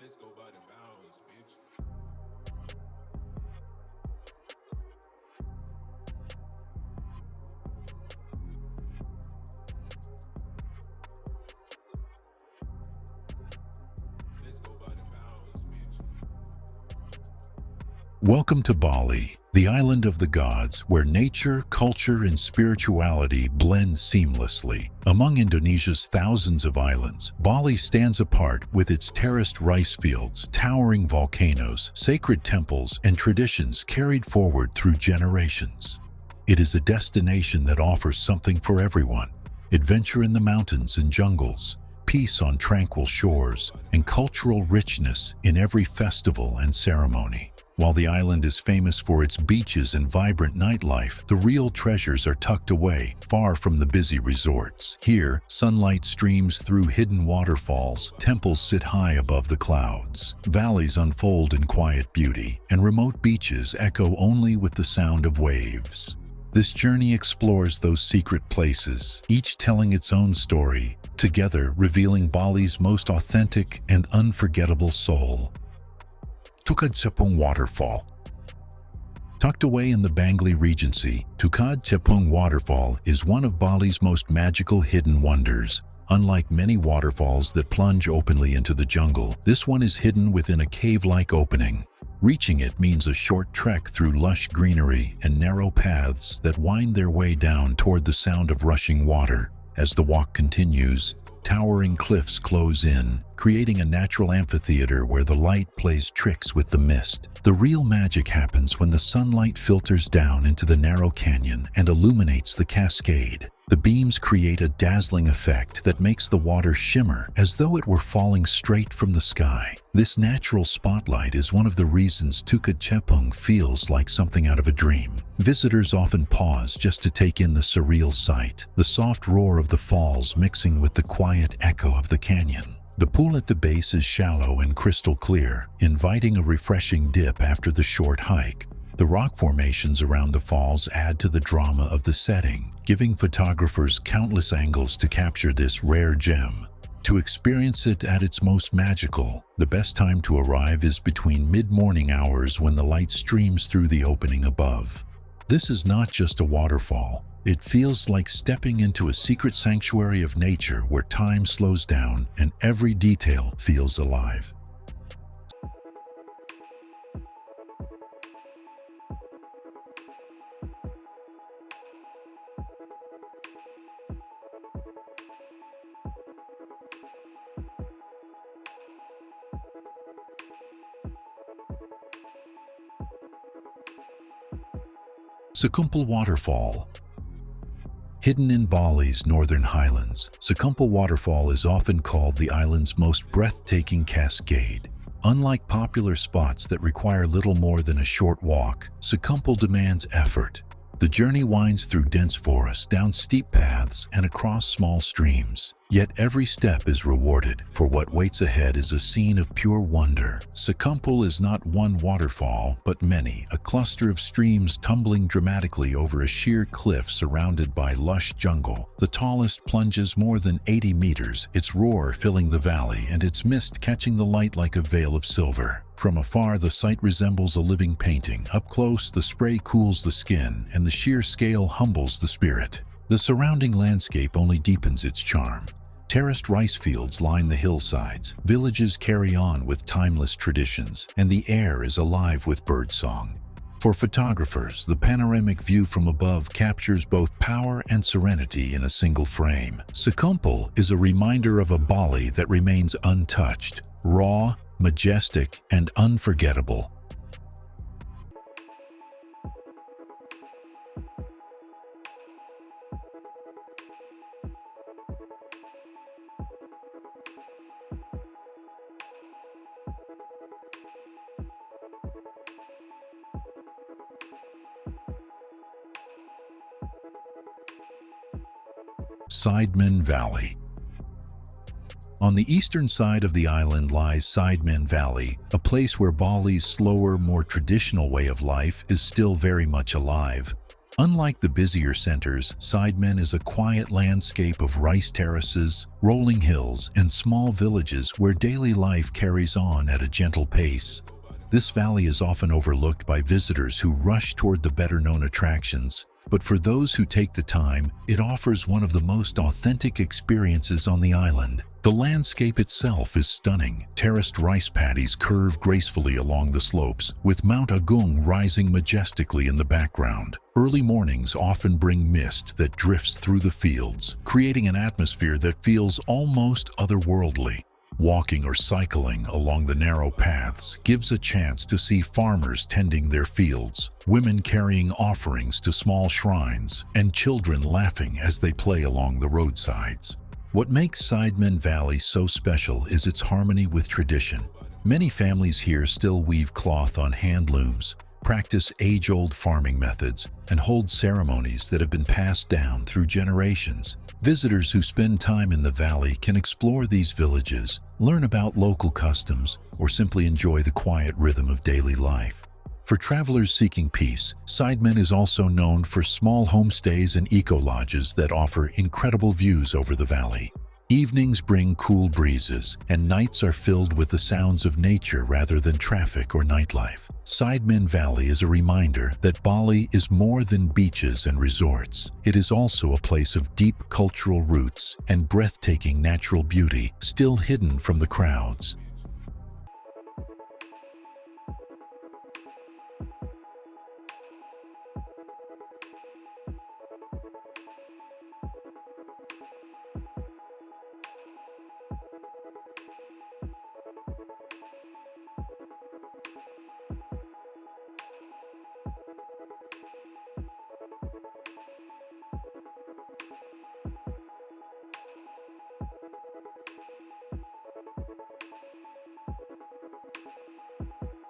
Let's go by the bounds, bitch. Let's go by the bounds, bitch. Welcome to Bali, the island of the gods, where nature, culture, and spirituality blend seamlessly. Among Indonesia's thousands of islands, Bali stands apart with its terraced rice fields, towering volcanoes, sacred temples, and traditions carried forward through generations. It is a destination that offers something for everyone: adventure in the mountains and jungles, peace on tranquil shores, and cultural richness in every festival and ceremony. While the island is famous for its beaches and vibrant nightlife, the real treasures are tucked away, far from the busy resorts. Here, sunlight streams through hidden waterfalls, temples sit high above the clouds, valleys unfold in quiet beauty, and remote beaches echo only with the sound of waves. This journey explores those secret places, each telling its own story, together revealing Bali's most authentic and unforgettable soul. Tukad Cepung Waterfall. Tucked away in the Bangli Regency, Tukad Cepung Waterfall is one of Bali's most magical hidden wonders. Unlike many waterfalls that plunge openly into the jungle, this one is hidden within a cave-like opening. Reaching it means a short trek through lush greenery and narrow paths that wind their way down toward the sound of rushing water. As the walk continues, towering cliffs close in, creating a natural amphitheater where the light plays tricks with the mist. The real magic happens when the sunlight filters down into the narrow canyon and illuminates the cascade. The beams create a dazzling effect that makes the water shimmer as though it were falling straight from the sky. This natural spotlight is one of the reasons Tukad Cepung feels like something out of a dream. Visitors often pause just to take in the surreal sight, the soft roar of the falls mixing with the quiet echo of the canyon. The pool at the base is shallow and crystal clear, inviting a refreshing dip after the short hike. The rock formations around the falls add to the drama of the setting, giving photographers countless angles to capture this rare gem. To experience it at its most magical, the best time to arrive is between mid-morning hours when the light streams through the opening above. This is not just a waterfall. It feels like stepping into a secret sanctuary of nature where time slows down and every detail feels alive. Sekumpul Waterfall. Hidden in Bali's northern highlands, Sekumpul Waterfall is often called the island's most breathtaking cascade. Unlike popular spots that require little more than a short walk, Sekumpul demands effort. The journey winds through dense forests, down steep paths, and across small streams. Yet every step is rewarded, for what waits ahead is a scene of pure wonder. Sekumpul is not one waterfall, but many, a cluster of streams tumbling dramatically over a sheer cliff surrounded by lush jungle. The tallest plunges more than 80 meters, its roar filling the valley and its mist catching the light like a veil of silver. From afar, the sight resembles a living painting. Up close, the spray cools the skin, and the sheer scale humbles the spirit. The surrounding landscape only deepens its charm. Terraced rice fields line the hillsides, villages carry on with timeless traditions, and the air is alive with birdsong. For photographers, the panoramic view from above captures both power and serenity in a single frame. Sekumpul is a reminder of a Bali that remains untouched, raw, majestic, and unforgettable. Sidemen Valley. On the eastern side of the island lies Sidemen Valley, a place where Bali's slower, more traditional way of life is still very much alive. Unlike the busier centers, Sidemen is a quiet landscape of rice terraces, rolling hills, and small villages where daily life carries on at a gentle pace. This valley is often overlooked by visitors who rush toward the better-known attractions, but for those who take the time, it offers one of the most authentic experiences on the island. The landscape itself is stunning. Terraced rice paddies curve gracefully along the slopes, with Mount Agung rising majestically in the background. Early mornings often bring mist that drifts through the fields, creating an atmosphere that feels almost otherworldly. Walking or cycling along the narrow paths gives a chance to see farmers tending their fields, women carrying offerings to small shrines, and children laughing as they play along the roadsides. What makes Sidemen Valley so special is its harmony with tradition. Many families here still weave cloth on hand looms, practice age-old farming methods, and hold ceremonies that have been passed down through generations. Visitors who spend time in the valley can explore these villages, learn about local customs, or simply enjoy the quiet rhythm of daily life. For travelers seeking peace, Sidemen is also known for small homestays and eco-lodges that offer incredible views over the valley. Evenings bring cool breezes, and nights are filled with the sounds of nature rather than traffic or nightlife. Sidemen Valley is a reminder that Bali is more than beaches and resorts. It is also a place of deep cultural roots and breathtaking natural beauty, still hidden from the crowds.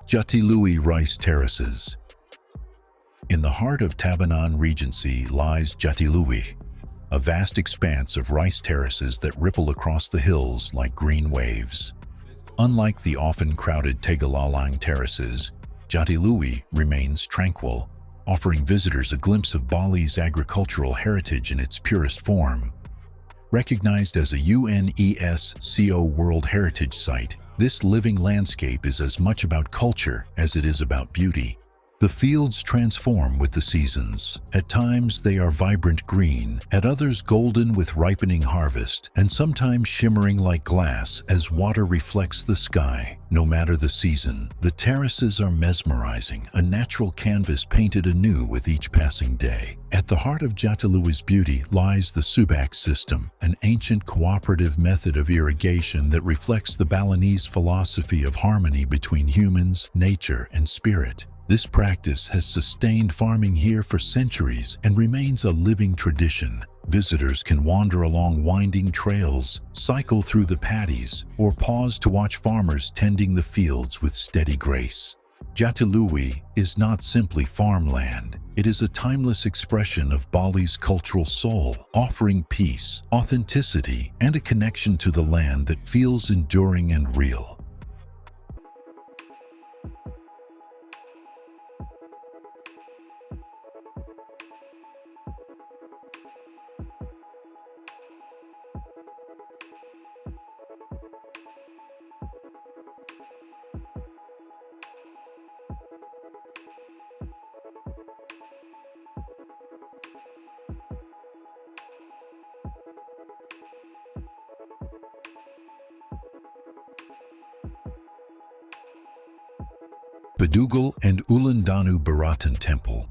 Jatiluwi Rice Terraces. In the heart of Tabanan Regency lies Jatiluwi, a vast expanse of rice terraces that ripple across the hills like green waves. Unlike the often crowded Tegalalang terraces, Jatiluwi remains tranquil, offering visitors a glimpse of Bali's agricultural heritage in its purest form. Recognized as a UNESCO World Heritage Site, this living landscape is as much about culture as it is about beauty. The fields transform with the seasons. At times they are vibrant green, at others golden with ripening harvest, and sometimes shimmering like glass as water reflects the sky. No matter the season, the terraces are mesmerizing, a natural canvas painted anew with each passing day. At the heart of Jatiluwi's beauty lies the Subak system, an ancient cooperative method of irrigation that reflects the Balinese philosophy of harmony between humans, nature, and spirit. This practice has sustained farming here for centuries and remains a living tradition. Visitors can wander along winding trails, cycle through the paddies, or pause to watch farmers tending the fields with steady grace. Jatiluwi is not simply farmland. It is a timeless expression of Bali's cultural soul, offering peace, authenticity, and a connection to the land that feels enduring and real. Bedugul and Uluwandanu Baratan Temple.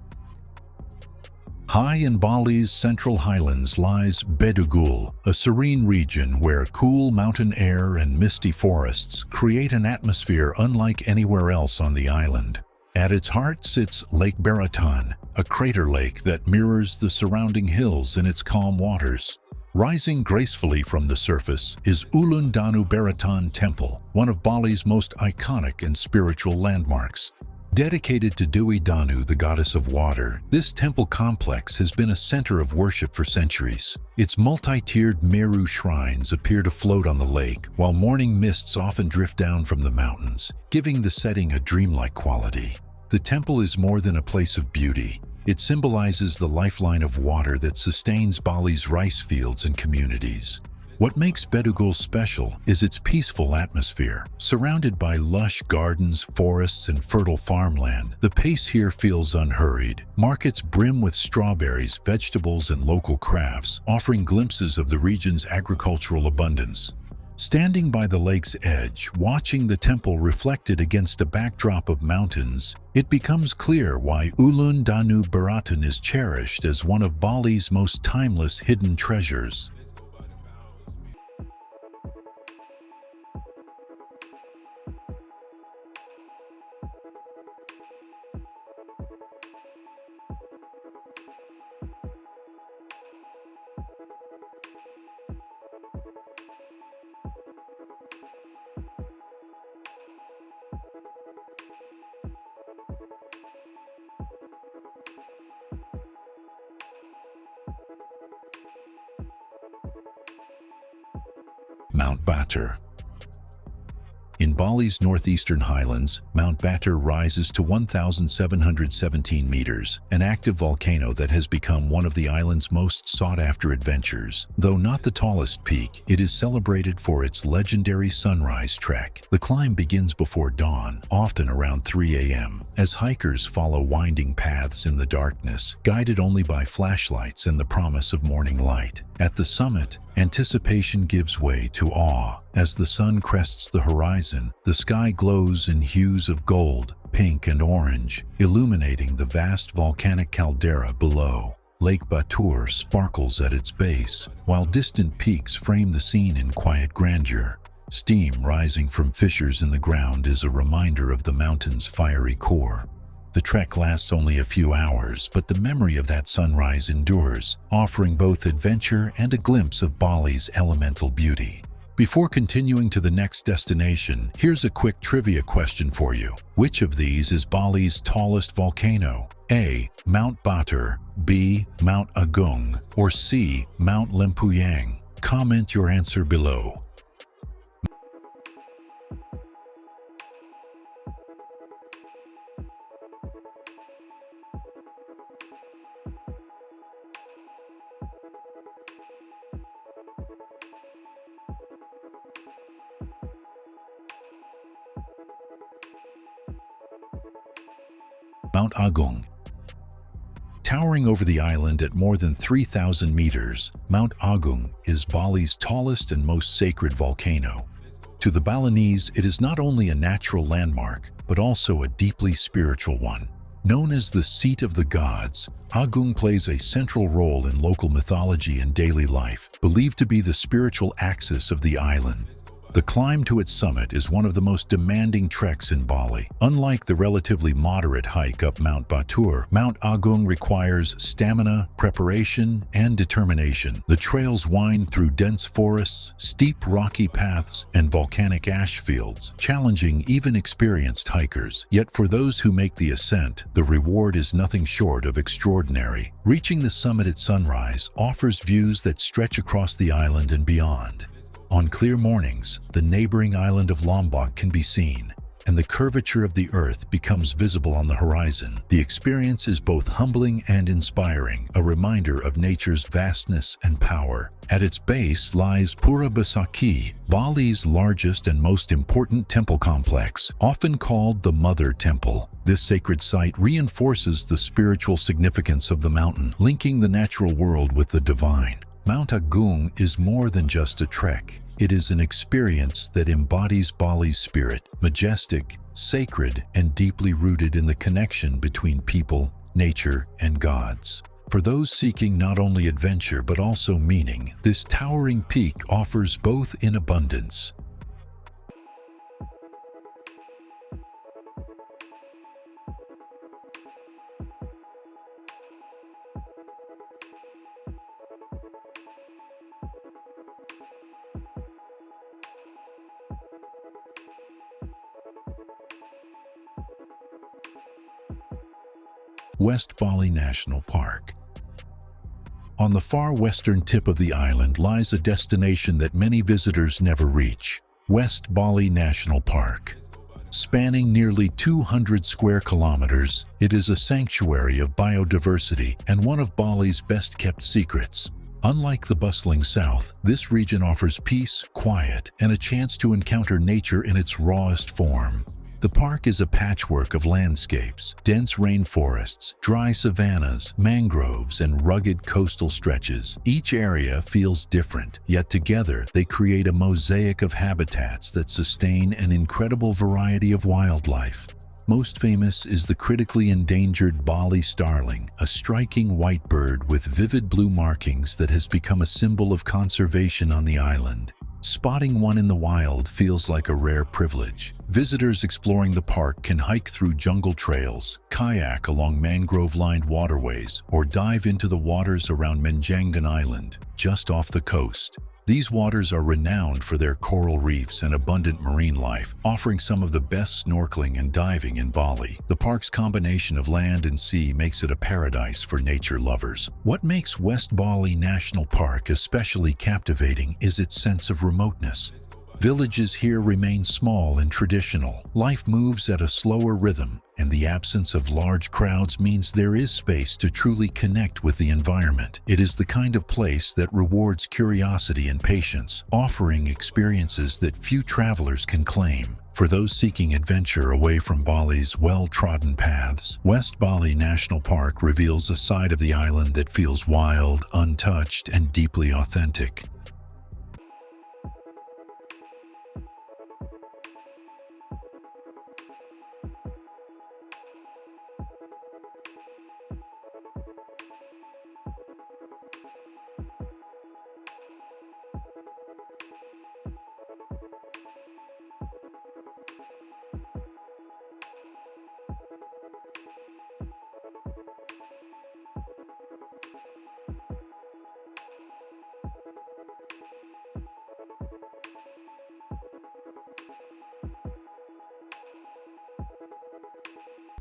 High in Bali's central highlands lies Bedugul, a serene region where cool mountain air and misty forests create an atmosphere unlike anywhere else on the island. At its heart sits Lake Baratan, a crater lake that mirrors the surrounding hills in its calm waters. Rising gracefully from the surface is Uluwandanu Baratan Temple, one of Bali's most iconic and spiritual landmarks. Dedicated to Dewi Danu, the goddess of water, this temple complex has been a center of worship for centuries. Its multi-tiered Meru shrines appear to float on the lake, while morning mists often drift down from the mountains, giving the setting a dreamlike quality. The temple is more than a place of beauty. It symbolizes the lifeline of water that sustains Bali's rice fields and communities. What makes Bedugul special is its peaceful atmosphere. Surrounded by lush gardens, forests, and fertile farmland, the pace here feels unhurried. Markets brim with strawberries, vegetables, and local crafts, offering glimpses of the region's agricultural abundance. Standing by the lake's edge, watching the temple reflected against a backdrop of mountains, it becomes clear why Ulun Danu Baratan is cherished as one of Bali's most timeless hidden treasures. Mount Batur. In Bali's northeastern highlands, Mount Batur rises to 1,717 meters, an active volcano that has become one of the island's most sought-after adventures. Though not the tallest peak, it is celebrated for its legendary sunrise trek. The climb begins before dawn, often around 3 a.m., as hikers follow winding paths in the darkness, guided only by flashlights and the promise of morning light. At the summit, anticipation gives way to awe. As the sun crests the horizon, the sky glows in hues of gold, pink, and orange, illuminating the vast volcanic caldera below. Lake Batur sparkles at its base, while distant peaks frame the scene in quiet grandeur. Steam rising from fissures in the ground is a reminder of the mountain's fiery core. The trek lasts only a few hours, but the memory of that sunrise endures, offering both adventure and a glimpse of Bali's elemental beauty. Before continuing to the next destination, here's a quick trivia question for you. Which of these is Bali's tallest volcano? A. Mount Batur, B. Mount Agung, or C. Mount Lempuyang? Comment your answer below. Mount Agung. Towering over the island at more than 3,000 meters, Mount Agung is Bali's tallest and most sacred volcano. To the Balinese, it is not only a natural landmark, but also a deeply spiritual one. Known as the seat of the gods, Agung plays a central role in local mythology and daily life, believed to be the spiritual axis of the island. The climb to its summit is one of the most demanding treks in Bali. Unlike the relatively moderate hike up Mount Batur, Mount Agung requires stamina, preparation, and determination. The trails wind through dense forests, steep rocky paths, and volcanic ash fields, challenging even experienced hikers. Yet for those who make the ascent, the reward is nothing short of extraordinary. Reaching the summit at sunrise offers views that stretch across the island and beyond. On clear mornings, the neighboring island of Lombok can be seen, and the curvature of the earth becomes visible on the horizon. The experience is both humbling and inspiring, a reminder of nature's vastness and power. At its base lies Pura Besaki, Bali's largest and most important temple complex, often called the Mother Temple. This sacred site reinforces the spiritual significance of the mountain, linking the natural world with the divine. Mount Agung is more than just a trek. It is an experience that embodies Bali's spirit, majestic, sacred, and deeply rooted in the connection between people, nature, and gods. For those seeking not only adventure but also meaning, this towering peak offers both in abundance. West Bali National Park. On the far western tip of the island lies a destination that many visitors never reach, West Bali National Park. Spanning nearly 200 square kilometers, it is a sanctuary of biodiversity and one of Bali's best-kept secrets. Unlike the bustling south, this region offers peace, quiet, and a chance to encounter nature in its rawest form. The park is a patchwork of landscapes, dense rainforests, dry savannas, mangroves, and rugged coastal stretches. Each area feels different, yet together they create a mosaic of habitats that sustain an incredible variety of wildlife. Most famous is the critically endangered Bali starling, a striking white bird with vivid blue markings that has become a symbol of conservation on the island. Spotting one in the wild feels like a rare privilege. Visitors exploring the park can hike through jungle trails, kayak along mangrove-lined waterways, or dive into the waters around Menjangan Island, just off the coast. These waters are renowned for their coral reefs and abundant marine life, offering some of the best snorkeling and diving in Bali. The park's combination of land and sea makes it a paradise for nature lovers. What makes West Bali National Park especially captivating is its sense of remoteness. Villages here remain small and traditional. Life moves at a slower rhythm, and the absence of large crowds means there is space to truly connect with the environment. It is the kind of place that rewards curiosity and patience, offering experiences that few travelers can claim. For those seeking adventure away from Bali's well-trodden paths, West Bali National Park reveals a side of the island that feels wild, untouched, and deeply authentic.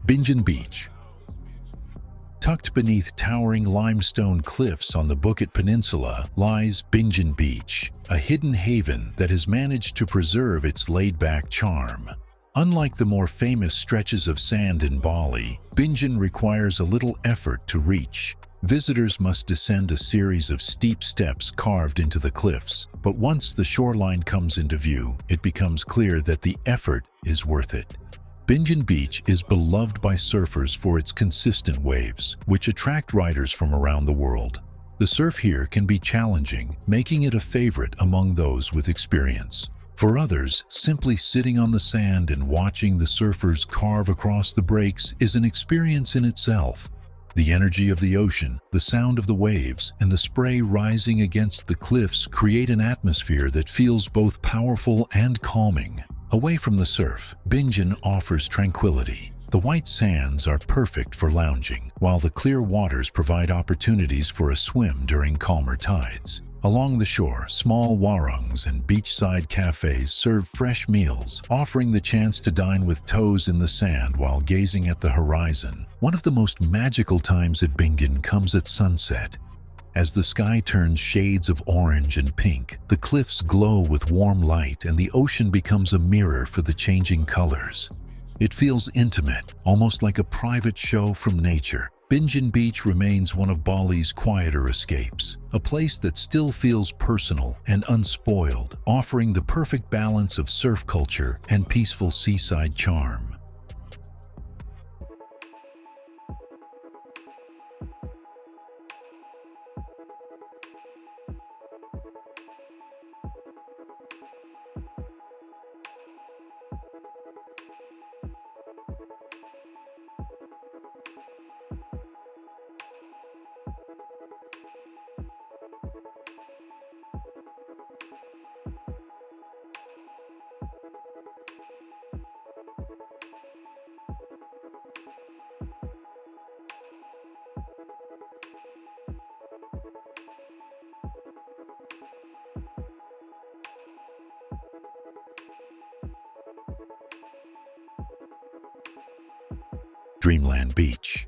Binjai Beach. Tucked beneath towering limestone cliffs on the Bukit Peninsula lies Binjai Beach, a hidden haven that has managed to preserve its laid-back charm. Unlike the more famous stretches of sand in Bali, Binjai requires a little effort to reach. Visitors must descend a series of steep steps carved into the cliffs, but once the shoreline comes into view, it becomes clear that the effort is worth it. Binjai Beach is beloved by surfers for its consistent waves, which attract riders from around the world. The surf here can be challenging, making it a favorite among those with experience. For others, simply sitting on the sand and watching the surfers carve across the breaks is an experience in itself. The energy of the ocean, the sound of the waves, and the spray rising against the cliffs create an atmosphere that feels both powerful and calming. Away from the surf, Binjai offers tranquility. The white sands are perfect for lounging, while the clear waters provide opportunities for a swim during calmer tides. Along the shore, small warongs and beachside cafes serve fresh meals, offering the chance to dine with toes in the sand while gazing at the horizon. One of the most magical times at Binjai comes at sunset. As the sky turns shades of orange and pink, the cliffs glow with warm light and the ocean becomes a mirror for the changing colors. It feels intimate, almost like a private show from nature. Binjai Beach remains one of Bali's quieter escapes, a place that still feels personal and unspoiled, offering the perfect balance of surf culture and peaceful seaside charm. Dreamland Beach.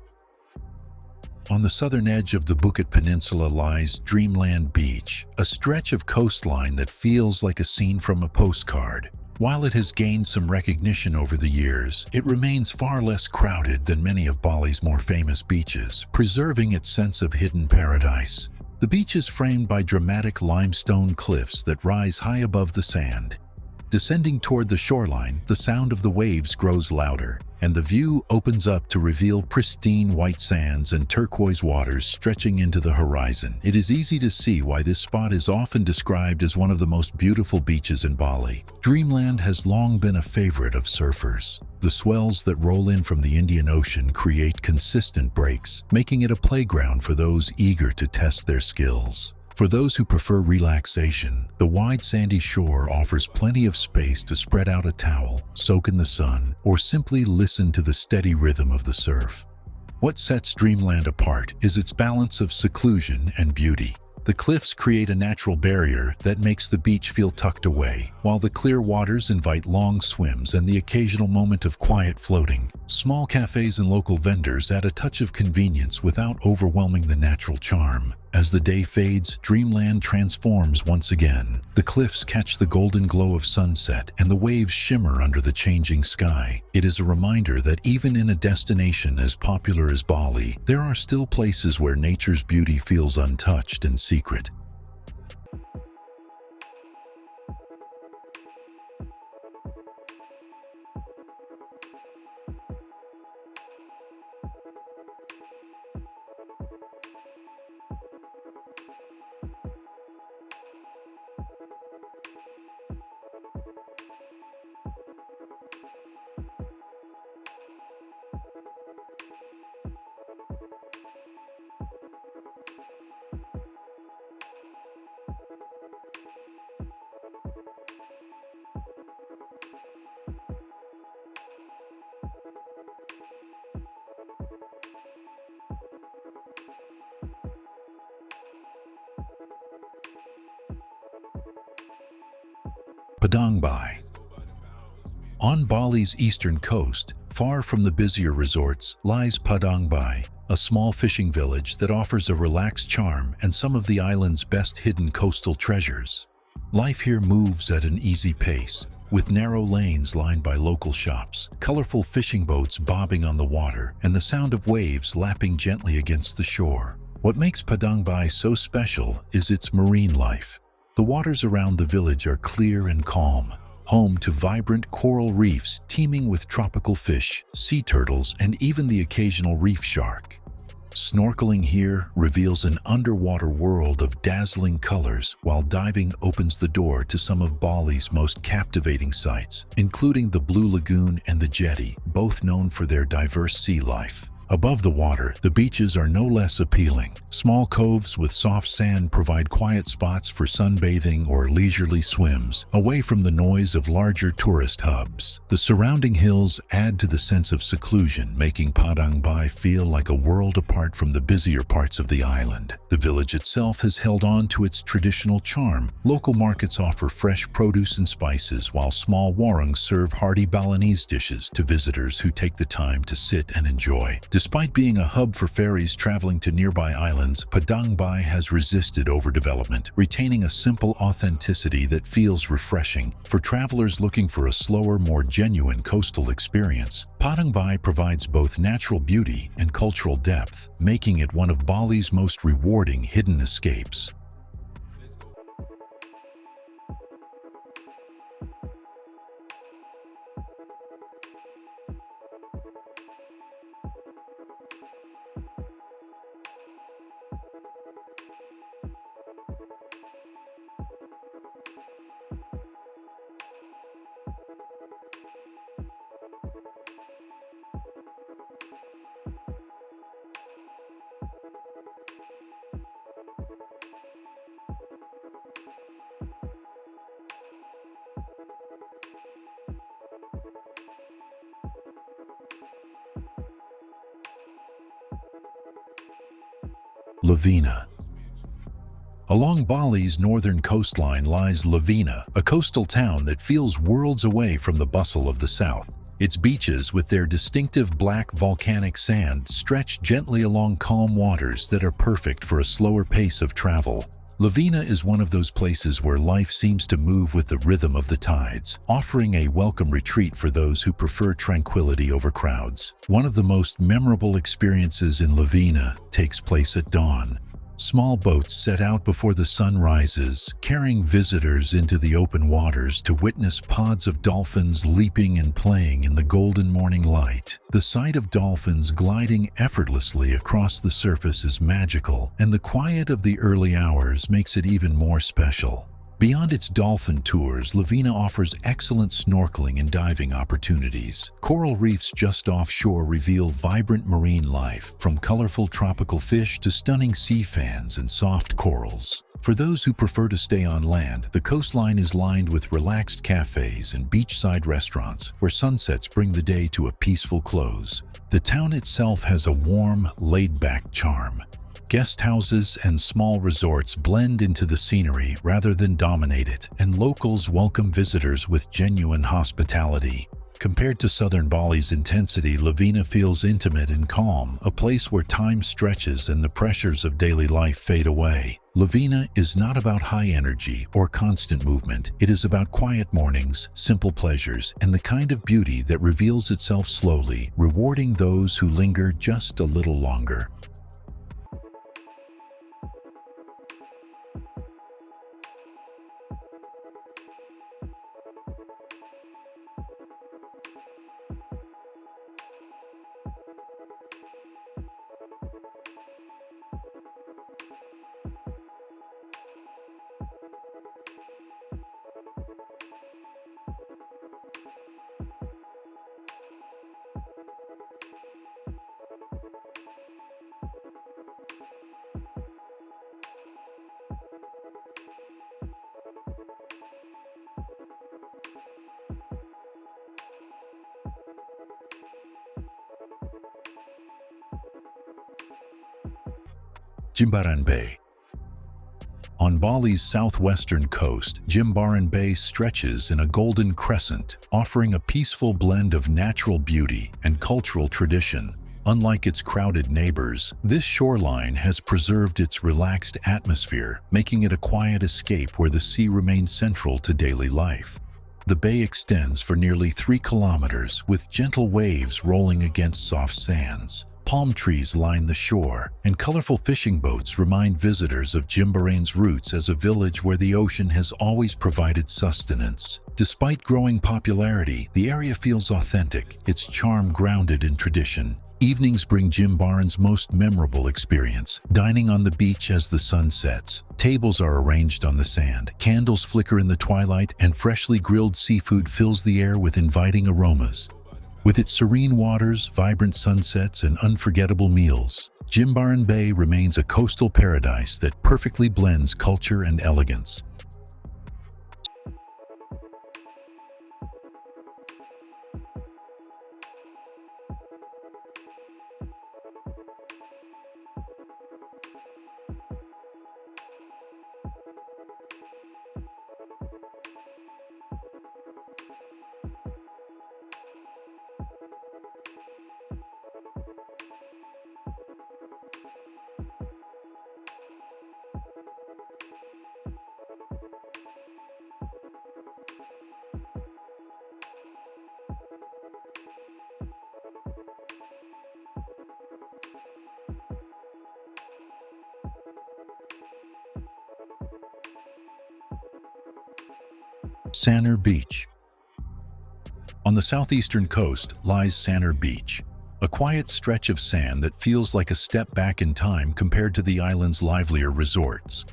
On the southern edge of the Bukit Peninsula lies Dreamland Beach, a stretch of coastline that feels like a scene from a postcard. While it has gained some recognition over the years, it remains far less crowded than many of Bali's more famous beaches, preserving its sense of hidden paradise. The beach is framed by dramatic limestone cliffs that rise high above the sand. Descending toward the shoreline, the sound of the waves grows louder, and the view opens up to reveal pristine white sands and turquoise waters stretching into the horizon. It is easy to see why this spot is often described as one of the most beautiful beaches in Bali. Dreamland has long been a favorite of surfers. The swells that roll in from the Indian Ocean create consistent breaks, making it a playground for those eager to test their skills. For those who prefer relaxation, the wide sandy shore offers plenty of space to spread out a towel, soak in the sun, or simply listen to the steady rhythm of the surf. What sets Dreamland apart is its balance of seclusion and beauty. The cliffs create a natural barrier that makes the beach feel tucked away, while the clear waters invite long swims and the occasional moment of quiet floating. Small cafes and local vendors add a touch of convenience without overwhelming the natural charm. As the day fades, Dreamland transforms once again. The cliffs catch the golden glow of sunset, and the waves shimmer under the changing sky. It is a reminder that even in a destination as popular as Bali, there are still places where nature's beauty feels untouched and secret. Padang Bai. On Bali's eastern coast, far from the busier resorts, lies Padang Bai, a small fishing village that offers a relaxed charm and some of the island's best hidden coastal treasures. Life here moves at an easy pace, with narrow lanes lined by local shops, colorful fishing boats bobbing on the water, and the sound of waves lapping gently against the shore. What makes Padang Bai so special is its marine life. The waters around the village are clear and calm, home to vibrant coral reefs teeming with tropical fish, sea turtles, and even the occasional reef shark. Snorkeling here reveals an underwater world of dazzling colors, while diving opens the door to some of Bali's most captivating sights, including the Blue Lagoon and the Jetty, both known for their diverse sea life. Above the water, the beaches are no less appealing. Small coves with soft sand provide quiet spots for sunbathing or leisurely swims, away from the noise of larger tourist hubs. The surrounding hills add to the sense of seclusion, making Padang Bai feel like a world apart from the busier parts of the island. The village itself has held on to its traditional charm. Local markets offer fresh produce and spices, while small warangs serve hearty Balinese dishes to visitors who take the time to sit and enjoy. Despite being a hub for ferries traveling to nearby islands, Padang Bai has resisted overdevelopment, retaining a simple authenticity that feels refreshing. For travelers looking for a slower, more genuine coastal experience, Padang Bai provides both natural beauty and cultural depth, making it one of Bali's most rewarding hidden escapes. Lavina. Along Bali's northern coastline lies Lavina, a coastal town that feels worlds away from the bustle of the south. Its beaches, with their distinctive black volcanic sand, stretch gently along calm waters that are perfect for a slower pace of travel. Lavina is one of those places where life seems to move with the rhythm of the tides, offering a welcome retreat for those who prefer tranquility over crowds. One of the most memorable experiences in Lavina takes place at dawn. Small boats set out before the sun rises, carrying visitors into the open waters to witness pods of dolphins leaping and playing in the golden morning light. The sight of dolphins gliding effortlessly across the surface is magical, and the quiet of the early hours makes it even more special. Beyond its dolphin tours, Lavina offers excellent snorkeling and diving opportunities. Coral reefs just offshore reveal vibrant marine life, from colorful tropical fish to stunning sea fans and soft corals. For those who prefer to stay on land, the coastline is lined with relaxed cafes and beachside restaurants where sunsets bring the day to a peaceful close. The town itself has a warm, laid-back charm. Guest houses and small resorts blend into the scenery rather than dominate it, and locals welcome visitors with genuine hospitality. Compared to southern Bali's intensity, Lavina feels intimate and calm, a place where time stretches and the pressures of daily life fade away. Lavina is not about high energy or constant movement. It is about quiet mornings, simple pleasures, and the kind of beauty that reveals itself slowly, rewarding those who linger just a little longer. Jimbaran Bay. On Bali's southwestern coast, Jimbaran Bay stretches in a golden crescent, offering a peaceful blend of natural beauty and cultural tradition. Unlike its crowded neighbors, this shoreline has preserved its relaxed atmosphere, making it a quiet escape where the sea remains central to daily life. The bay extends for nearly 3 kilometers, with gentle waves rolling against soft sands. Palm trees line the shore, and colorful fishing boats remind visitors of Jimbaran's roots as a village where the ocean has always provided sustenance. Despite growing popularity, the area feels authentic, its charm grounded in tradition. Evenings bring Jimbaran's most memorable experience, dining on the beach as the sun sets. Tables are arranged on the sand, candles flicker in the twilight, and freshly grilled seafood fills the air with inviting aromas. With its serene waters, vibrant sunsets, and unforgettable meals, Jimbaran Bay remains a coastal paradise that perfectly blends culture and elegance. Sanur Beach. On the southeastern coast lies Sanur Beach, a quiet stretch of sand that feels like a step back in time compared to the island's livelier resorts.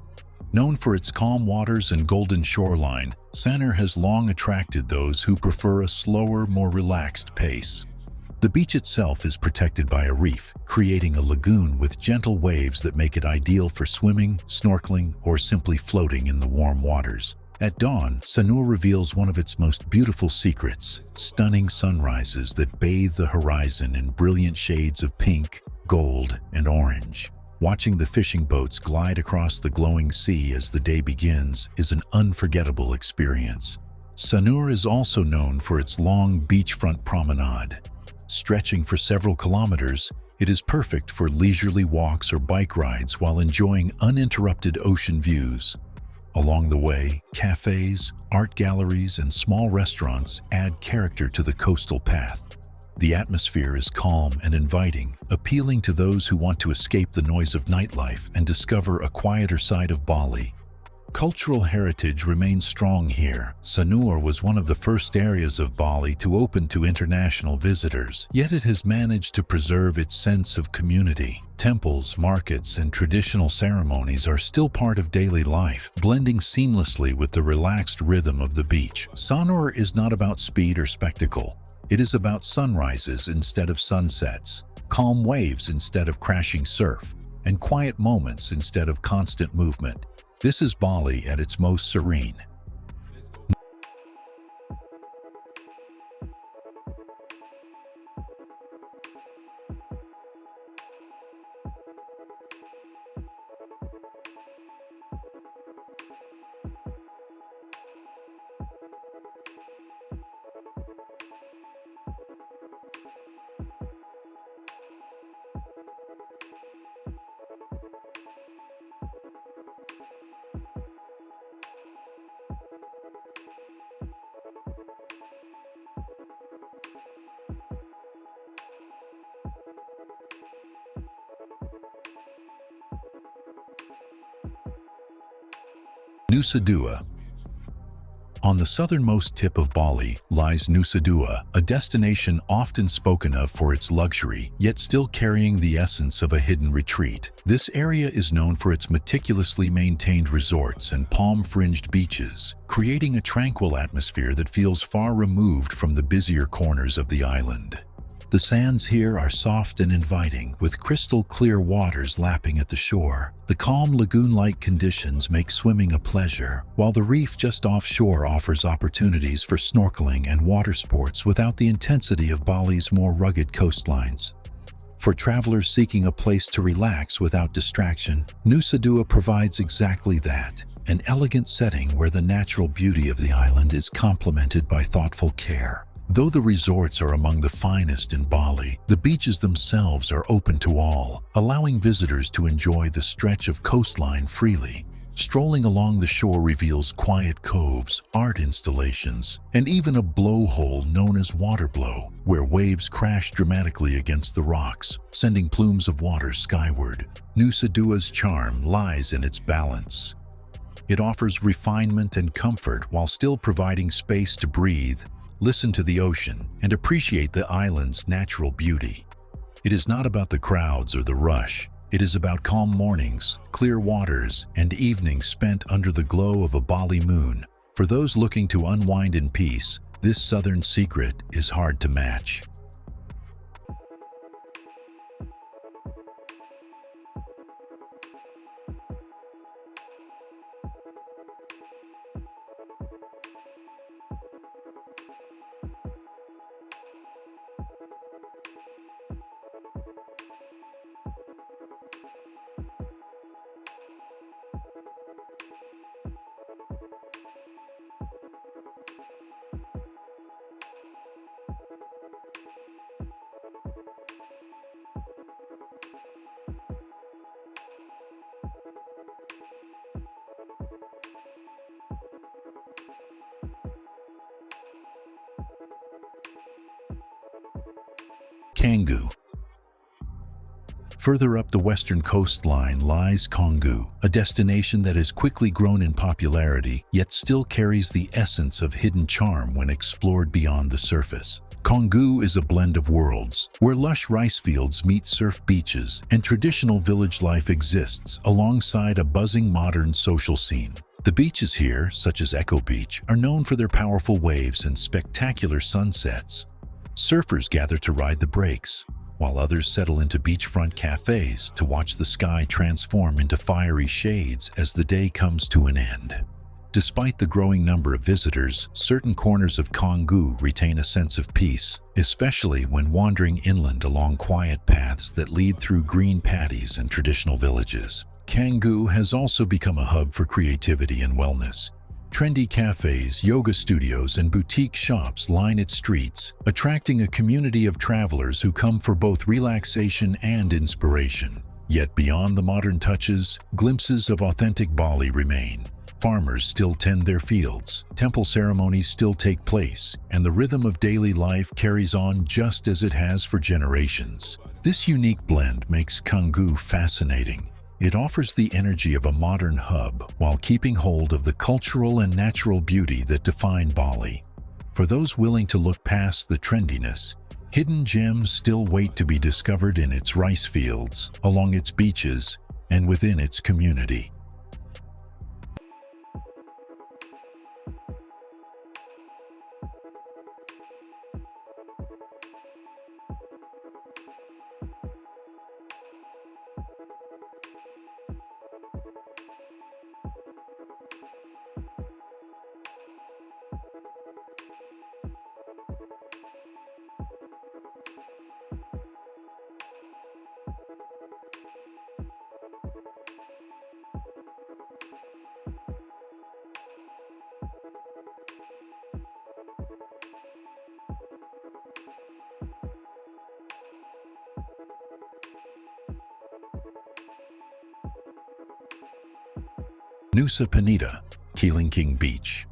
Known for its calm waters and golden shoreline, Sanur has long attracted those who prefer a slower, more relaxed pace. The beach itself is protected by a reef, creating a lagoon with gentle waves that make it ideal for swimming, snorkeling, or simply floating in the warm waters. At dawn, Sanur reveals one of its most beautiful secrets: stunning sunrises that bathe the horizon in brilliant shades of pink, gold, and orange. Watching the fishing boats glide across the glowing sea as the day begins is an unforgettable experience. Sanur is also known for its long beachfront promenade. Stretching for several kilometers, It is perfect for leisurely walks or bike rides while enjoying uninterrupted ocean views. Along the way, cafes, art galleries, and small restaurants add character to the coastal path. The atmosphere is calm and inviting, appealing to those who want to escape the noise of nightlife and discover a quieter side of Bali. Cultural heritage remains strong here. Sanur was one of the first areas of Bali to open to international visitors, yet it has managed to preserve its sense of community. Temples, markets, and traditional ceremonies are still part of daily life, blending seamlessly with the relaxed rhythm of the beach. Sanur is not about speed or spectacle. It is about sunrises instead of sunsets, calm waves instead of crashing surf, and quiet moments instead of constant movement. This is Bali at its most serene. Nusa Dua. On the southernmost tip of Bali lies Nusa Dua, a destination often spoken of for its luxury, yet still carrying the essence of a hidden retreat. This area is known for its meticulously maintained resorts and palm-fringed beaches, creating a tranquil atmosphere that feels far removed from the busier corners of the island. The sands here are soft and inviting, with crystal-clear waters lapping at the shore. The calm lagoon-like conditions make swimming a pleasure, while the reef just offshore offers opportunities for snorkeling and water sports without the intensity of Bali's more rugged coastlines. For travelers seeking a place to relax without distraction, Nusa Dua provides exactly that. An elegant setting where the natural beauty of the island is complemented by thoughtful care. Though the resorts are among the finest in Bali, the beaches themselves are open to all, allowing visitors to enjoy the stretch of coastline freely. Strolling along the shore reveals quiet coves, art installations, and even a blowhole known as water blow, where waves crash dramatically against the rocks, sending plumes of water skyward. Nusa Dua's charm lies in its balance. It offers refinement and comfort while still providing space to breathe, listen to the ocean, and appreciate the island's natural beauty. It is not about the crowds or the rush. It is about calm mornings, clear waters, and evenings spent under the glow of a Bali moon. For those looking to unwind in peace, this southern secret is hard to match. Canggu. Further up the western coastline lies Canggu, a destination that has quickly grown in popularity, yet still carries the essence of hidden charm when explored beyond the surface. Canggu is a blend of worlds, where lush rice fields meet surf beaches and traditional village life exists alongside a buzzing modern social scene. The beaches here, such as Echo Beach, are known for their powerful waves and spectacular sunsets. Surfers gather to ride the breaks, while others settle into beachfront cafes to watch the sky transform into fiery shades as the day comes to an end. Despite the growing number of visitors, certain corners of Canggu retain a sense of peace, especially when wandering inland along quiet paths that lead through green paddies and traditional villages. Canggu has also become a hub for creativity and wellness. Trendy cafes, yoga studios, and boutique shops line its streets, attracting a community of travelers who come for both relaxation and inspiration. Yet beyond the modern touches, glimpses of authentic Bali remain. Farmers still tend their fields, temple ceremonies still take place, and the rhythm of daily life carries on just as it has for generations. This unique blend makes Canggu fascinating. It offers the energy of a modern hub while keeping hold of the cultural and natural beauty that define Bali. For those willing to look past the trendiness, hidden gems still wait to be discovered in its rice fields, along its beaches, and within its community. Nusa Penida, King Beach.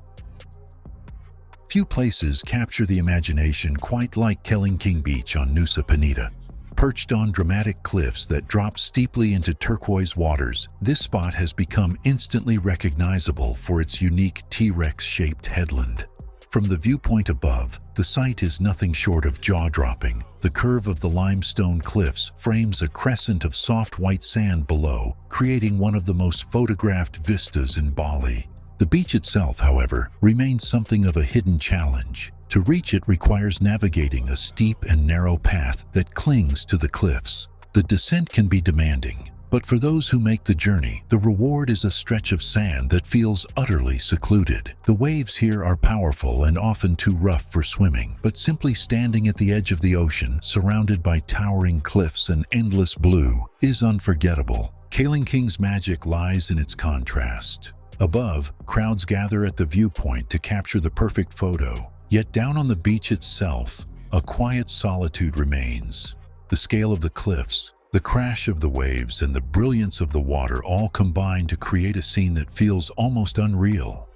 Few places capture the imagination quite like King Beach on Nusa Penida. Perched on dramatic cliffs that drop steeply into turquoise waters, this spot has become instantly recognizable for its unique T-Rex-shaped headland. From the viewpoint above, the sight is nothing short of jaw-dropping. The curve of the limestone cliffs frames a crescent of soft white sand below, creating one of the most photographed vistas in Bali. The beach itself, however, remains something of a hidden challenge. To reach it requires navigating a steep and narrow path that clings to the cliffs. The descent can be demanding, but for those who make the journey, the reward is a stretch of sand that feels utterly secluded. The waves here are powerful and often too rough for swimming, but simply standing at the edge of the ocean, surrounded by towering cliffs and endless blue, is unforgettable. King's magic lies in its contrast. Above, crowds gather at the viewpoint to capture the perfect photo. Yet down on the beach itself, a quiet solitude remains. The scale of the cliffs, the crash of the waves, and the brilliance of the water all combine to create a scene that feels almost unreal.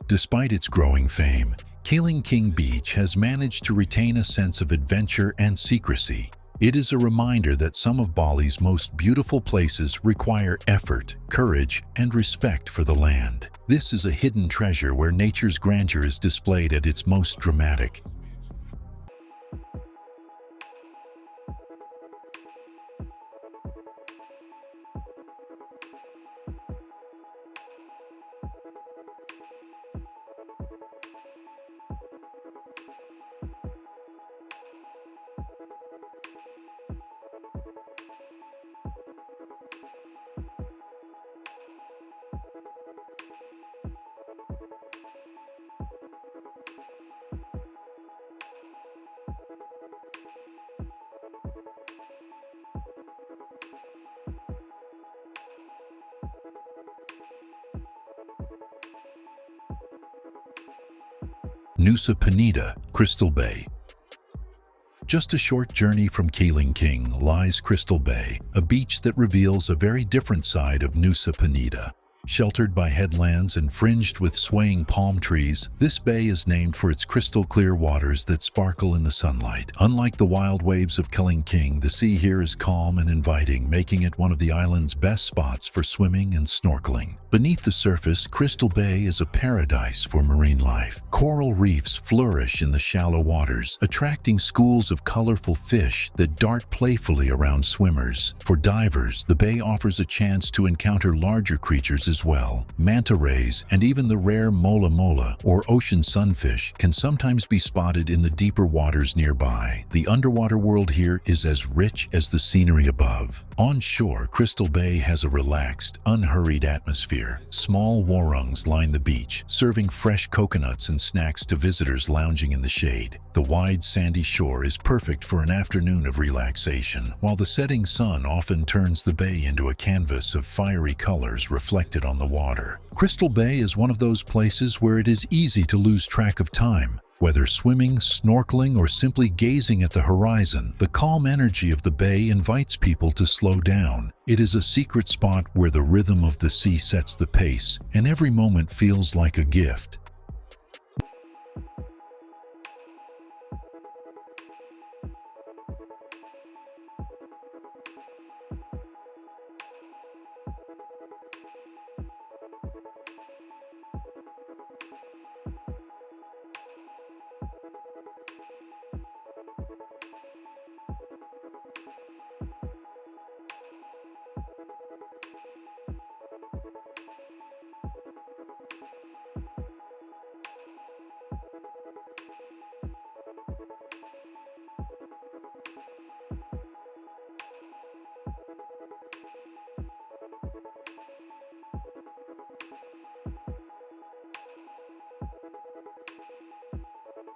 Despite its growing fame, King Beach has managed to retain a sense of adventure and secrecy. It is a reminder that some of Bali's most beautiful places require effort, courage, and respect for the land. This is a hidden treasure where nature's grandeur is displayed at its most dramatic. Nusa Penida, Crystal Bay. Just a short journey from King lies Crystal Bay, a beach that reveals a very different side of Nusa Penida. Sheltered by headlands and fringed with swaying palm trees, this bay is named for its crystal-clear waters that sparkle in the sunlight. Unlike the wild waves of King, the sea here is calm and inviting, making it one of the island's best spots for swimming and snorkeling. Beneath the surface, Crystal Bay is a paradise for marine life. Coral reefs flourish in the shallow waters, attracting schools of colorful fish that dart playfully around swimmers. For divers, the bay offers a chance to encounter larger creatures as well. Manta rays and even the rare mola or ocean sunfish can sometimes be spotted in the deeper waters nearby. The underwater world here is as rich as the scenery above. On shore, Crystal Bay has a relaxed, unhurried atmosphere. Small warongs line the beach, serving fresh coconuts and snacks to visitors lounging in the shade. The wide sandy shore is perfect for an afternoon of relaxation, while the setting sun often turns the bay into a canvas of fiery colors reflected painted on the water. Crystal Bay is one of those places where it is easy to lose track of time. Whether swimming, snorkeling, or simply gazing at the horizon, the calm energy of the bay invites people to slow down. It is a secret spot where the rhythm of the sea sets the pace, and every moment feels like a gift.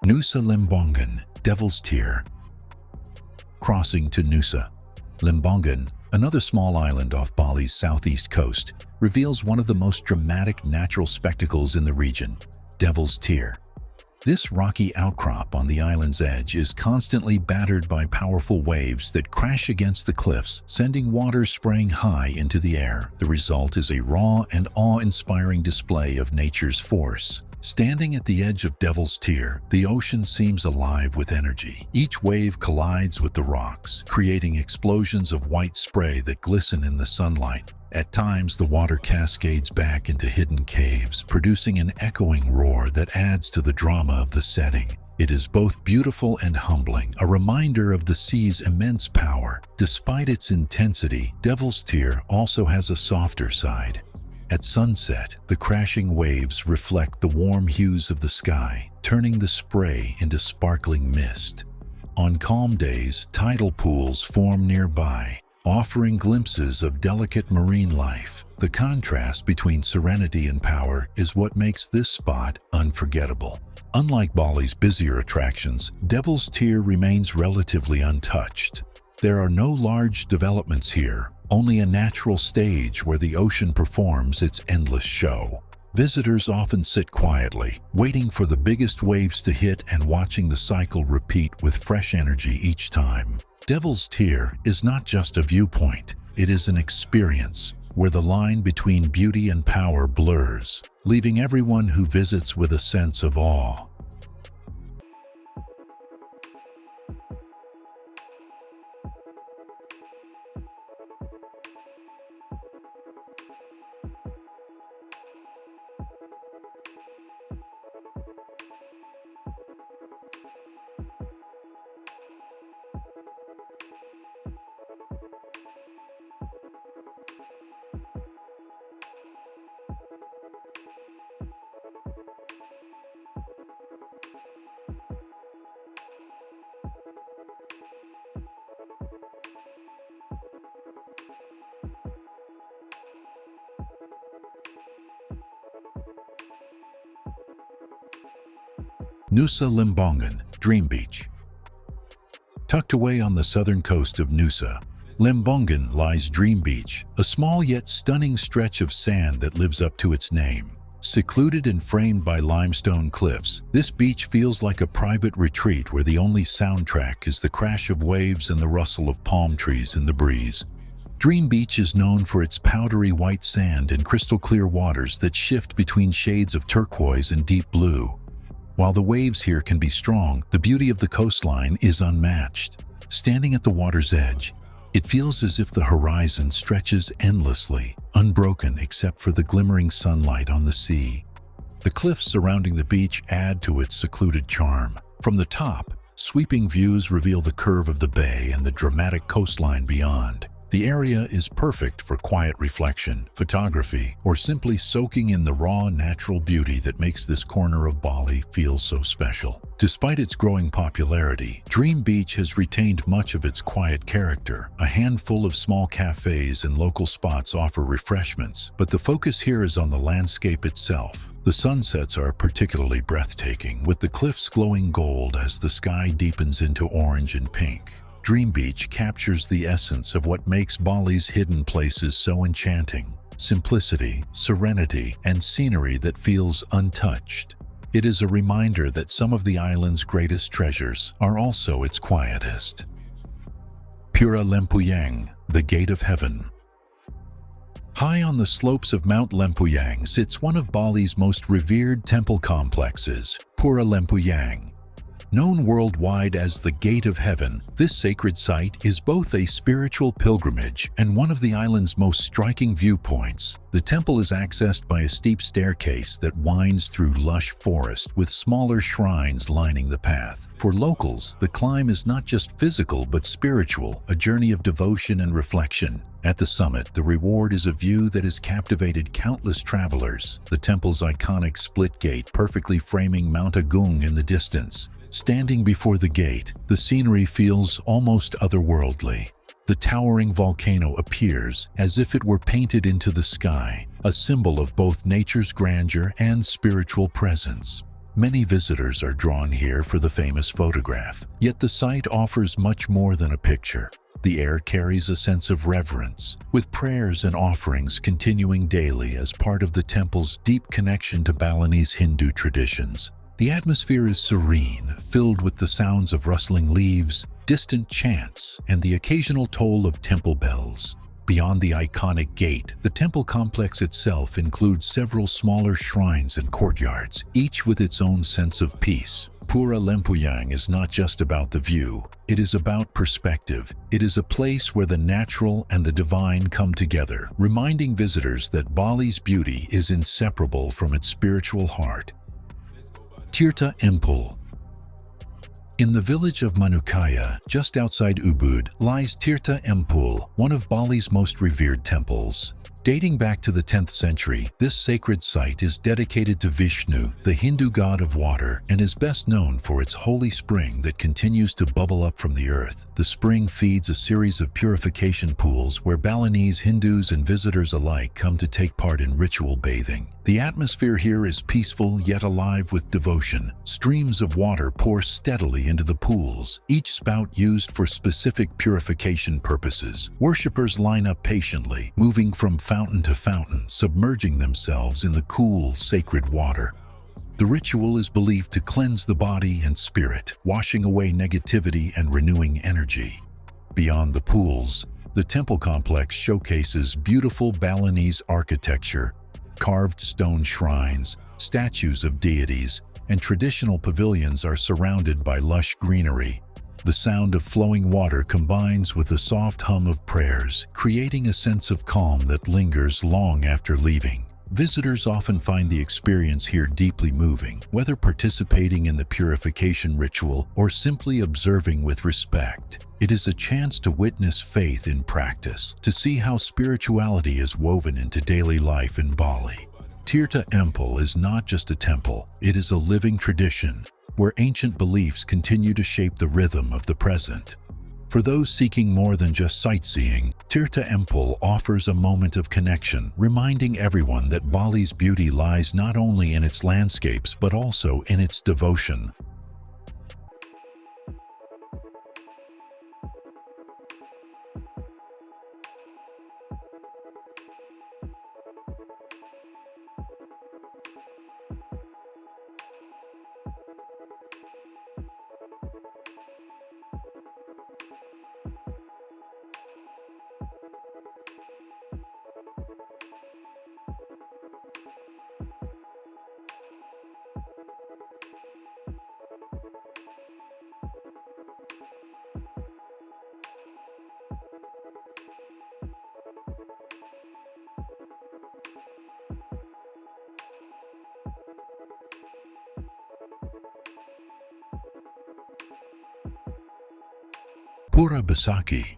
Nusa Lembongan, Devil's Tear. Crossing to Nusa Lembongan, another small island off Bali's southeast coast, reveals one of the most dramatic natural spectacles in the region, Devil's Tear. This rocky outcrop on the island's edge is constantly battered by powerful waves that crash against the cliffs, sending water spraying high into the air. The result is a raw and awe-inspiring display of nature's force. Standing at the edge of Devil's Tear, the ocean seems alive with energy. Each wave collides with the rocks, creating explosions of white spray that glisten in the sunlight. At times, the water cascades back into hidden caves, producing an echoing roar that adds to the drama of the setting. It is both beautiful and humbling, a reminder of the sea's immense power. Despite its intensity, Devil's Tear also has a softer side. At sunset, the crashing waves reflect the warm hues of the sky, turning the spray into sparkling mist. On calm days, tidal pools form nearby, offering glimpses of delicate marine life. The contrast between serenity and power is what makes this spot unforgettable. Unlike Bali's busier attractions, Devil's Tear remains relatively untouched. There are no large developments here, only a natural stage where the ocean performs its endless show. Visitors often sit quietly, waiting for the biggest waves to hit and watching the cycle repeat with fresh energy each time. Devil's Tear is not just a viewpoint, it is an experience where the line between beauty and power blurs, leaving everyone who visits with a sense of awe. Nusa Lembongan, Dream Beach. Tucked away on the southern coast of Nusa Lembongan lies Dream Beach, a small yet stunning stretch of sand that lives up to its name. Secluded and framed by limestone cliffs, this beach feels like a private retreat where the only soundtrack is the crash of waves and the rustle of palm trees in the breeze. Dream Beach is known for its powdery white sand and crystal clear waters that shift between shades of turquoise and deep blue. While the waves here can be strong, the beauty of the coastline is unmatched. Standing at the water's edge, it feels as if the horizon stretches endlessly, unbroken except for the glimmering sunlight on the sea. The cliffs surrounding the beach add to its secluded charm. From the top, sweeping views reveal the curve of the bay and the dramatic coastline beyond. The area is perfect for quiet reflection, photography, or simply soaking in the raw natural beauty that makes this corner of Bali feel so special. Despite its growing popularity, Dream Beach has retained much of its quiet character. A handful of small cafes and local spots offer refreshments, but the focus here is on the landscape itself. The sunsets are particularly breathtaking, with the cliffs glowing gold as the sky deepens into orange and pink. Dream Beach captures the essence of what makes Bali's hidden places so enchanting. simplicity, serenity, and scenery that feels untouched. It is a reminder that some of the island's greatest treasures are also its quietest. Pura Lempuyang, the Gate of Heaven. High on the slopes of Mount Lempuyang sits one of Bali's most revered temple complexes, Pura Lempuyang. Known worldwide as the Gate of Heaven, this sacred site is both a spiritual pilgrimage and one of the island's most striking viewpoints. The temple is accessed by a steep staircase that winds through lush forest with smaller shrines lining the path. For locals, the climb is not just physical but spiritual, a journey of devotion and reflection. At the summit, the reward is a view that has captivated countless travelers. The temple's iconic split gate perfectly framing Mount Agung in the distance. Standing before the gate, the scenery feels almost otherworldly. The towering volcano appears as if it were painted into the sky, a symbol of both nature's grandeur and spiritual presence. Many visitors are drawn here for the famous photograph, yet the site offers much more than a picture. The air carries a sense of reverence, with prayers and offerings continuing daily as part of the temple's deep connection to Balinese Hindu traditions. The atmosphere is serene, filled with the sounds of rustling leaves, distant chants, and the occasional toll of temple bells. Beyond the iconic gate, the temple complex itself includes several smaller shrines and courtyards, each with its own sense of peace. Pura Lempuyang is not just about the view, it is about perspective. It is a place where the natural and the divine come together, reminding visitors that Bali's beauty is inseparable from its spiritual heart. Tirta Empul. In the village of Manukaya, just outside Ubud, lies Tirta Empul, one of Bali's most revered temples. Dating back to the 10th century, this sacred site is dedicated to Vishnu, the Hindu god of water, and is best known for its holy spring that continues to bubble up from the earth. The spring feeds a series of purification pools where Balinese Hindus and visitors alike come to take part in ritual bathing. The atmosphere here is peaceful yet alive with devotion. Streams of water pour steadily into the pools, each spout used for specific purification purposes. Worshippers line up patiently, moving from fountain to fountain, submerging themselves in the cool, sacred water. The ritual is believed to cleanse the body and spirit, washing away negativity and renewing energy. Beyond the pools, the temple complex showcases beautiful Balinese architecture, carved stone shrines, statues of deities, and traditional pavilions are surrounded by lush greenery. The sound of flowing water combines with the soft hum of prayers, creating a sense of calm that lingers long after leaving. Visitors often find the experience here deeply moving, whether participating in the purification ritual or simply observing with respect. It is a chance to witness faith in practice, to see how spirituality is woven into daily life in Bali. Tirta Empul is not just a temple, it is a living tradition, where ancient beliefs continue to shape the rhythm of the present. For those seeking more than just sightseeing, Tirta Empul offers a moment of connection, reminding everyone that Bali's beauty lies not only in its landscapes but also in its devotion. Pura Besaki.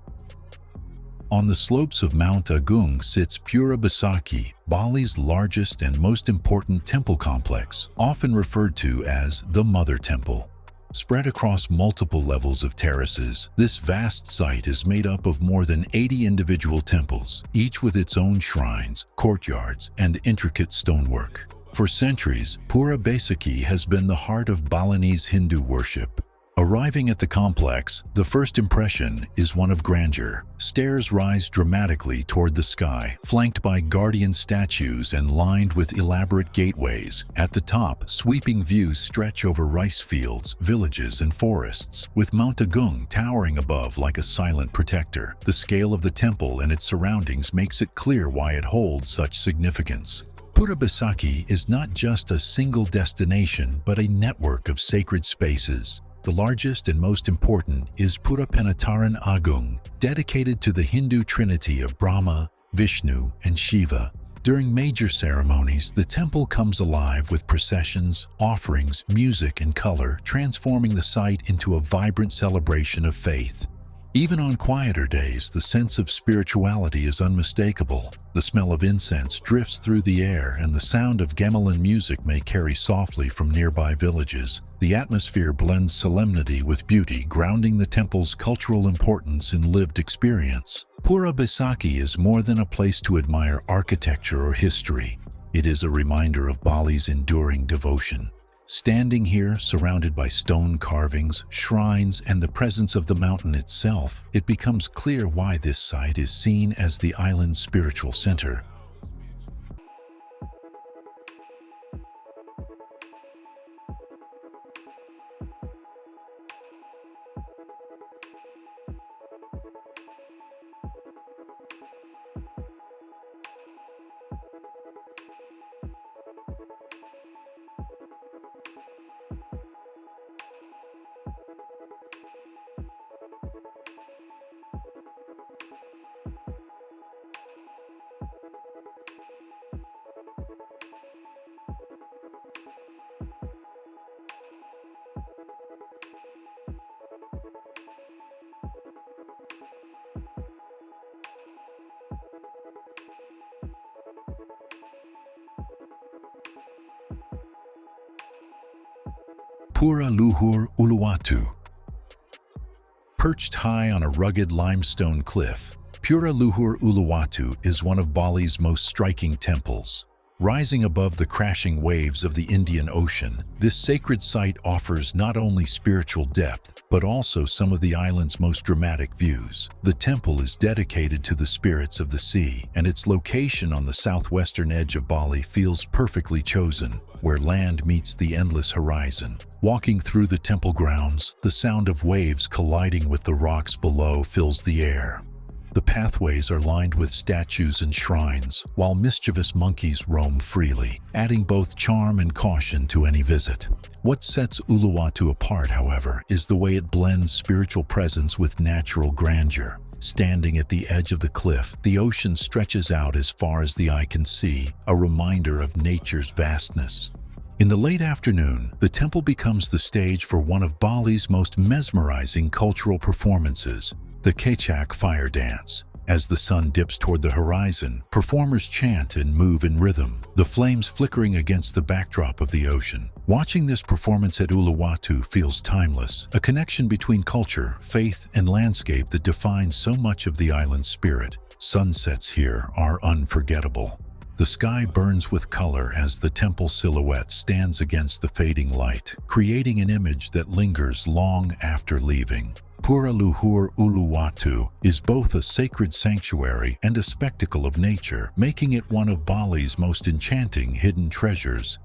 On the slopes of Mount Agung sits Pura Besaki, Bali's largest and most important temple complex, often referred to as the Mother Temple. Spread across multiple levels of terraces, this vast site is made up of more than 80 individual temples, each with its own shrines, courtyards, and intricate stonework. For centuries, Pura Besaki has been the heart of Balinese Hindu worship. Arriving at the complex, the first impression is one of grandeur. Stairs rise dramatically toward the sky, flanked by guardian statues and lined with elaborate gateways. At the top, sweeping views stretch over rice fields, villages, and forests, with Mount Agung towering above like a silent protector. The scale of the temple and its surroundings makes it clear why it holds such significance. Pura Besaki is not just a single destination, but a network of sacred spaces. The largest and most important is Pura Penataran Agung, dedicated to the Hindu trinity of Brahma, Vishnu, and Shiva. During major ceremonies, the temple comes alive with processions, offerings, music, and color, transforming the site into a vibrant celebration of faith. Even on quieter days, the sense of spirituality is unmistakable. The smell of incense drifts through the air, and the sound of gamelan music may carry softly from nearby villages. The atmosphere blends solemnity with beauty, grounding the temple's cultural importance in lived experience. Pura Besaki is more than a place to admire architecture or history. It is a reminder of Bali's enduring devotion. Standing here, surrounded by stone carvings, shrines, and the presence of the mountain itself, it becomes clear why this site is seen as the island's spiritual center. Pura Luhur Uluwatu. Perched high on a rugged limestone cliff, Pura Luhur Uluwatu is one of Bali's most striking temples. Rising above the crashing waves of the Indian Ocean, this sacred site offers not only spiritual depth, but also some of the island's most dramatic views. The temple is dedicated to the spirits of the sea, and its location on the southwestern edge of Bali feels perfectly chosen, where land meets the endless horizon. Walking through the temple grounds, the sound of waves colliding with the rocks below fills the air. The pathways are lined with statues and shrines, while mischievous monkeys roam freely, adding both charm and caution to any visit. What sets Uluwatu apart, however, is the way it blends spiritual presence with natural grandeur. Standing at the edge of the cliff, the ocean stretches out as far as the eye can see, a reminder of nature's vastness. In the late afternoon, the temple becomes the stage for one of Bali's most mesmerizing cultural performances, the Kecak Fire Dance. As the sun dips toward the horizon, performers chant and move in rhythm, the flames flickering against the backdrop of the ocean. Watching this performance at Uluwatu feels timeless, a connection between culture, faith, and landscape that defines so much of the island's spirit. Sunsets here are unforgettable. The sky burns with color as the temple silhouette stands against the fading light, creating an image that lingers long after leaving. Pura Luhur Uluwatu is both a sacred sanctuary and a spectacle of nature, making it one of Bali's most enchanting hidden treasures.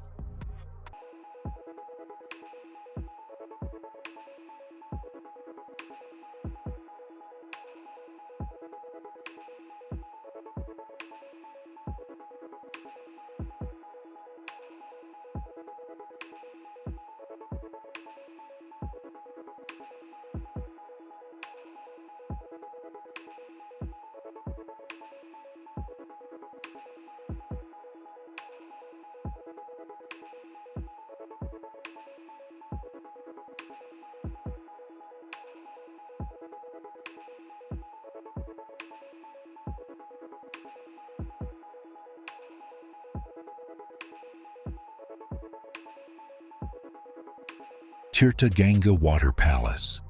Tirta Ganga Water Palace.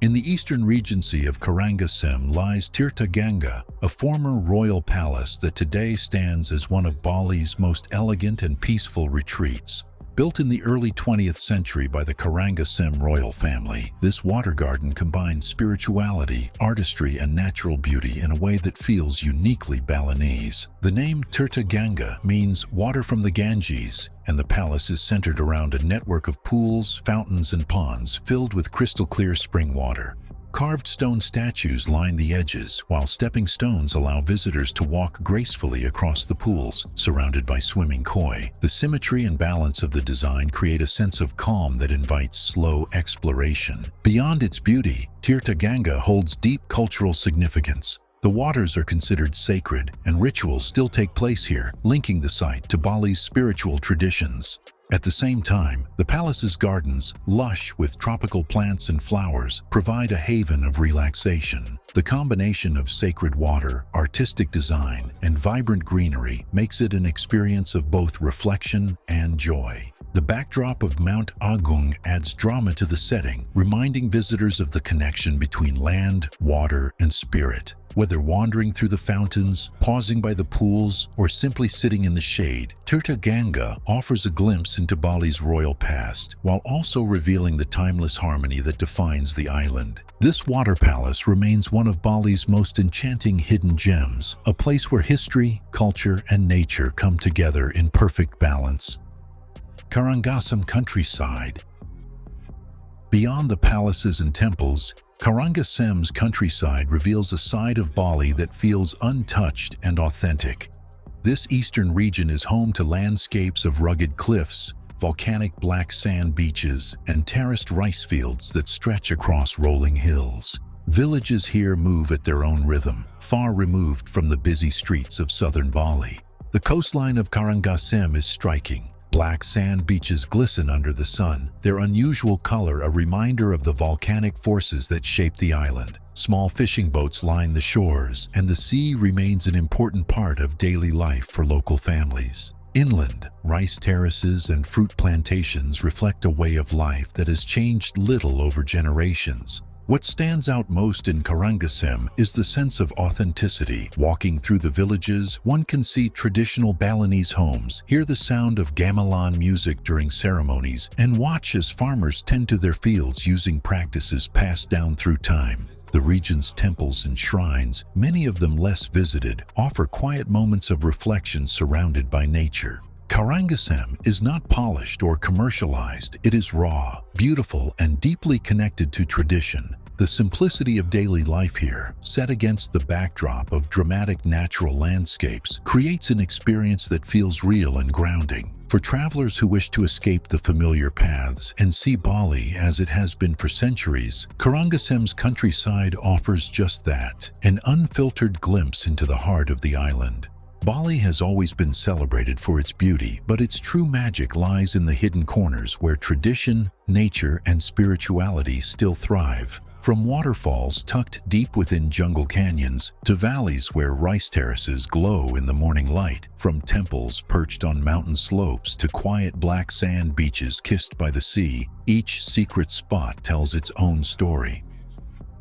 In the eastern regency of Karangasem lies Tirta Ganga, a former royal palace that today stands as one of Bali's most elegant and peaceful retreats. Built in the early 20th century by the Karangasem royal family, this water garden combines spirituality, artistry, and natural beauty in a way that feels uniquely Balinese. The name Tirta Ganga means water from the Ganges, and the palace is centered around a network of pools, fountains, and ponds filled with crystal-clear spring water. Carved stone statues line the edges, while stepping stones allow visitors to walk gracefully across the pools, surrounded by swimming koi. The symmetry and balance of the design create a sense of calm that invites slow exploration. Beyond its beauty, Tirta Ganga holds deep cultural significance. The waters are considered sacred, and rituals still take place here, linking the site to Bali's spiritual traditions. At the same time, the palace's gardens, lush with tropical plants and flowers, provide a haven of relaxation. The combination of sacred water, artistic design, and vibrant greenery makes it an experience of both reflection and joy. The backdrop of Mount Agung adds drama to the setting, reminding visitors of the connection between land, water, and spirit. Whether wandering through the fountains, pausing by the pools, or simply sitting in the shade, Tirta Ganga offers a glimpse into Bali's royal past, while also revealing the timeless harmony that defines the island. This water palace remains one of Bali's most enchanting hidden gems, a place where history, culture, and nature come together in perfect balance. Karangasem countryside. Beyond the palaces and temples, Karangasem's countryside reveals a side of Bali that feels untouched and authentic. This eastern region is home to landscapes of rugged cliffs, volcanic black sand beaches, and terraced rice fields that stretch across rolling hills. Villages here move at their own rhythm, far removed from the busy streets of southern Bali. The coastline of Karangasem is striking. Black sand beaches glisten under the sun, their unusual color a reminder of the volcanic forces that shape the island. Small fishing boats line the shores, and the sea remains an important part of daily life for local families. Inland, rice terraces and fruit plantations reflect a way of life that has changed little over generations. What stands out most in Karangasem is the sense of authenticity. Walking through the villages, one can see traditional Balinese homes, hear the sound of gamelan music during ceremonies, and watch as farmers tend to their fields using practices passed down through time. The region's temples and shrines, many of them less visited, offer quiet moments of reflection surrounded by nature. Karangasem is not polished or commercialized. It is raw, beautiful, and deeply connected to tradition. The simplicity of daily life here, set against the backdrop of dramatic natural landscapes, creates an experience that feels real and grounding. For travelers who wish to escape the familiar paths and see Bali as it has been for centuries, Karangasem's countryside offers just that, an unfiltered glimpse into the heart of the island. Bali has always been celebrated for its beauty, but its true magic lies in the hidden corners where tradition, nature, and spirituality still thrive. From waterfalls tucked deep within jungle canyons to valleys where rice terraces glow in the morning light, from temples perched on mountain slopes to quiet black sand beaches kissed by the sea, each secret spot tells its own story.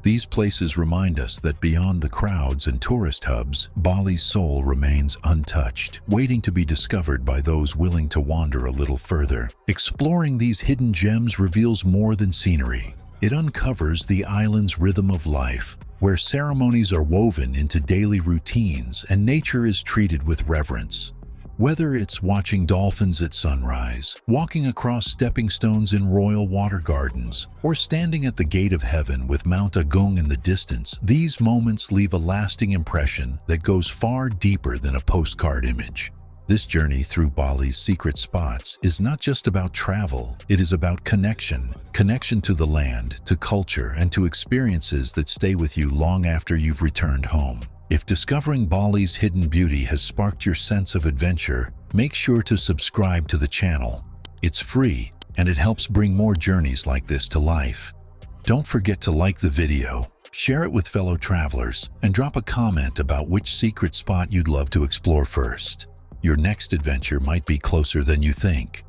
These places remind us that beyond the crowds and tourist hubs, Bali's soul remains untouched, waiting to be discovered by those willing to wander a little further. Exploring these hidden gems reveals more than scenery. It uncovers the island's rhythm of life, where ceremonies are woven into daily routines and nature is treated with reverence. Whether it's watching dolphins at sunrise, walking across stepping stones in royal water gardens, or standing at the gate of heaven with Mount Agung in the distance, these moments leave a lasting impression that goes far deeper than a postcard image. This journey through Bali's secret spots is not just about travel, it is about connection to the land, to culture, and to experiences that stay with you long after you've returned home. If discovering Bali's hidden beauty has sparked your sense of adventure, make sure to subscribe to the channel. It's free, and it helps bring more journeys like this to life. Don't forget to like the video, share it with fellow travelers, and drop a comment about which secret spot you'd love to explore first. Your next adventure might be closer than you think.